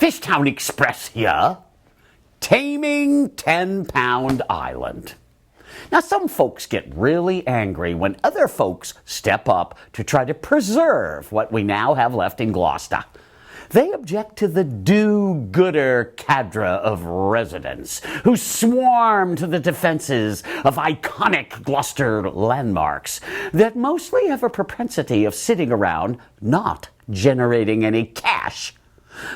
Fishtown Express here. Taming 10-Pound Island. Now, some folks get really angry when other folks step up to try to preserve what we now have left in Gloucester. They object to the do-gooder cadre of residents who swarm to the defenses of iconic Gloucester landmarks that mostly have a propensity of sitting around not generating any cash.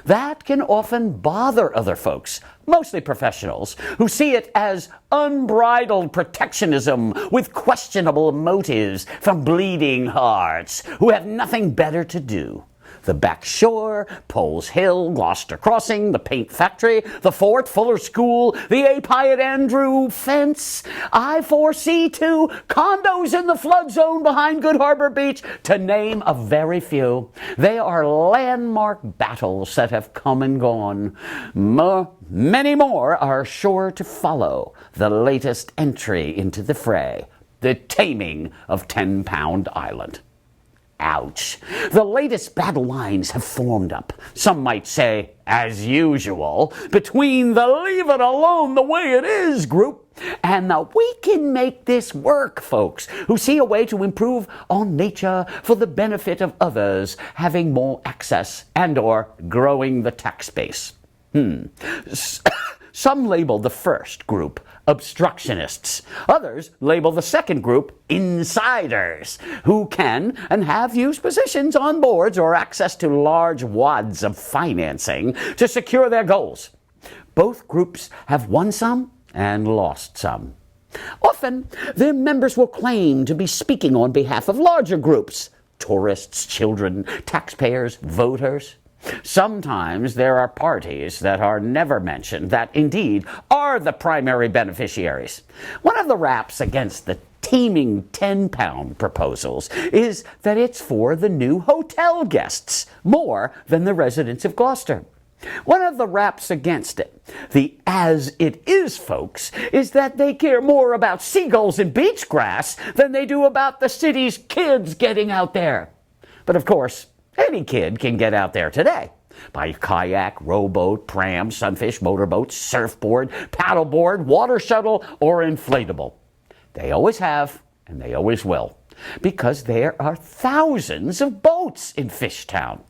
That can often bother other folks, mostly professionals, who see it as unbridled protectionism with questionable motives from bleeding hearts who have nothing better to do. The Back Shore, Poles Hill, Gloucester Crossing, the Paint Factory, the Fort, Fuller School, the A. Piatt Andrew Fence, I-4C2, condos in the flood zone behind Good Harbor Beach, to name a very few. They are landmark battles that have come and gone. Many more are sure to follow the latest entry into the fray, the taming of 10-Pound Island. Ouch. The latest battle lines have formed up, some might say, as usual, between the leave it alone the way it is group and the we can make this work folks who see a way to improve on nature for the benefit of others having more access and or growing the tax base. Some label the first group obstructionists. Others label the second group insiders, who can and have used positions on boards or access to large wads of financing to secure their goals. Both groups have won some and lost some. Often, their members will claim to be speaking on behalf of larger groups, tourists, children, taxpayers, voters. Sometimes there are parties that are never mentioned that indeed are the primary beneficiaries. One of the raps against the taming 10-pound proposals is that it's for the new hotel guests more than the residents of Gloucester. One of the raps against it, the as it is folks, is that they care more about seagulls and beach grass than they do about the city's kids getting out there. But of course, any kid can get out there today by kayak, rowboat, pram, sunfish, motorboat, surfboard, paddleboard, water shuttle, or inflatable. They always have, and they always will, because there are thousands of boats in Fishtown.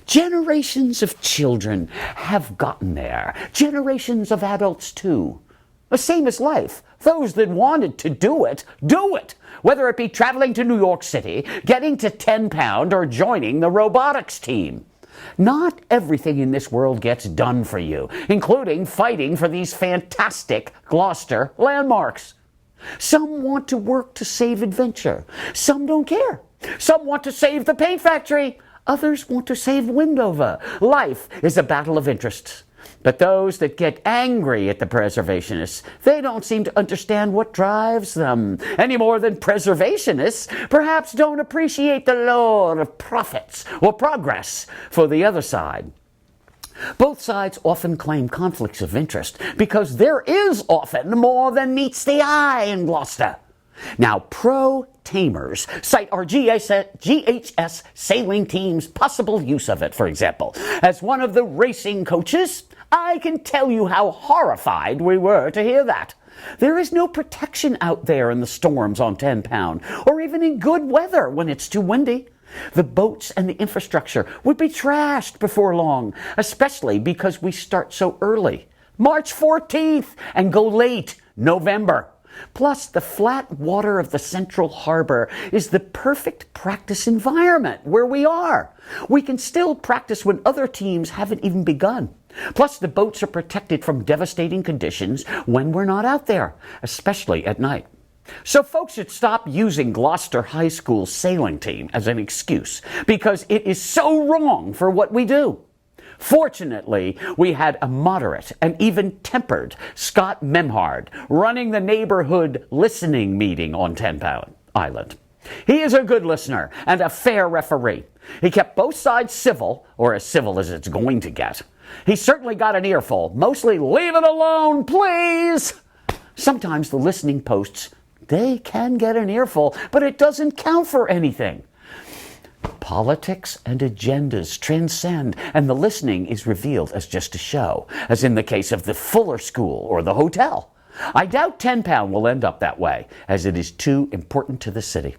Generations of children have gotten there, generations of adults too. The same as life. Those that wanted to do it, do it. Whether it be traveling to New York City, getting to 10-Pound, or joining the robotics team. Not everything in this world gets done for you, including fighting for these fantastic Gloucester landmarks. Some want to work to save adventure. Some don't care. Some want to save the paint factory. Others want to save Windover. Life is a battle of interests. But those that get angry at the preservationists, they don't seem to understand what drives them, any more than preservationists perhaps don't appreciate the lure of profits or progress for the other side. Both sides often claim conflicts of interest because there is often more than meets the eye in Gloucester. Now, pro-tamers cite our GHS sailing team's possible use of it, for example. As one of the racing coaches, I can tell you how horrified we were to hear that. There is no protection out there in the storms on 10-Pound, or even in good weather when it's too windy. The boats and the infrastructure would be trashed before long, especially because we start so early, March 14th, and go late, November. Plus, the flat water of the Central Harbor is the perfect practice environment where we are. We can still practice when other teams haven't even begun. Plus, the boats are protected from devastating conditions when we're not out there, especially at night. So folks should stop using Gloucester High School sailing team as an excuse, because it is so wrong for what we do. Fortunately, we had a moderate and even tempered Scott Memhard running the neighborhood listening meeting on 10-Pound Island. He is a good listener and a fair referee. He kept both sides civil, or as civil as it's going to get. He certainly got an earful, mostly leave it alone, please. Sometimes the listening posts, they can get an earful, but it doesn't count for anything. Politics and agendas transcend, and the listening is revealed as just a show, as in the case of the Fuller School or the hotel. I doubt 10 Pound will end up that way, as it is too important to the city.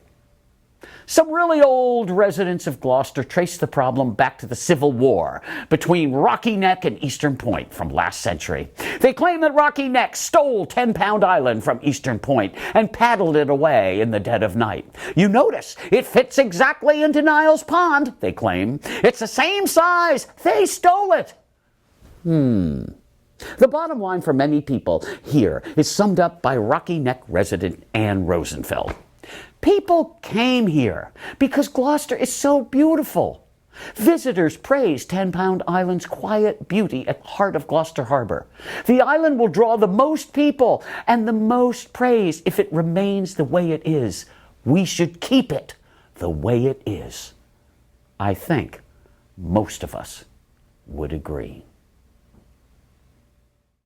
Some really old residents of Gloucester trace the problem back to the Civil War between Rocky Neck and Eastern Point from last century. They claim that Rocky Neck stole 10 Pound Island from Eastern Point and paddled it away in the dead of night. You notice it fits exactly into Niles Pond, they claim. It's the same size. They stole it. The bottom line for many people here is summed up by Rocky Neck resident Ann Rosenfeld. People came here because Gloucester is so beautiful. Visitors praise 10 Pound Island's quiet beauty at the heart of Gloucester Harbor. The island will draw the most people and the most praise if it remains the way it is. We should keep it the way it is. I think most of us would agree.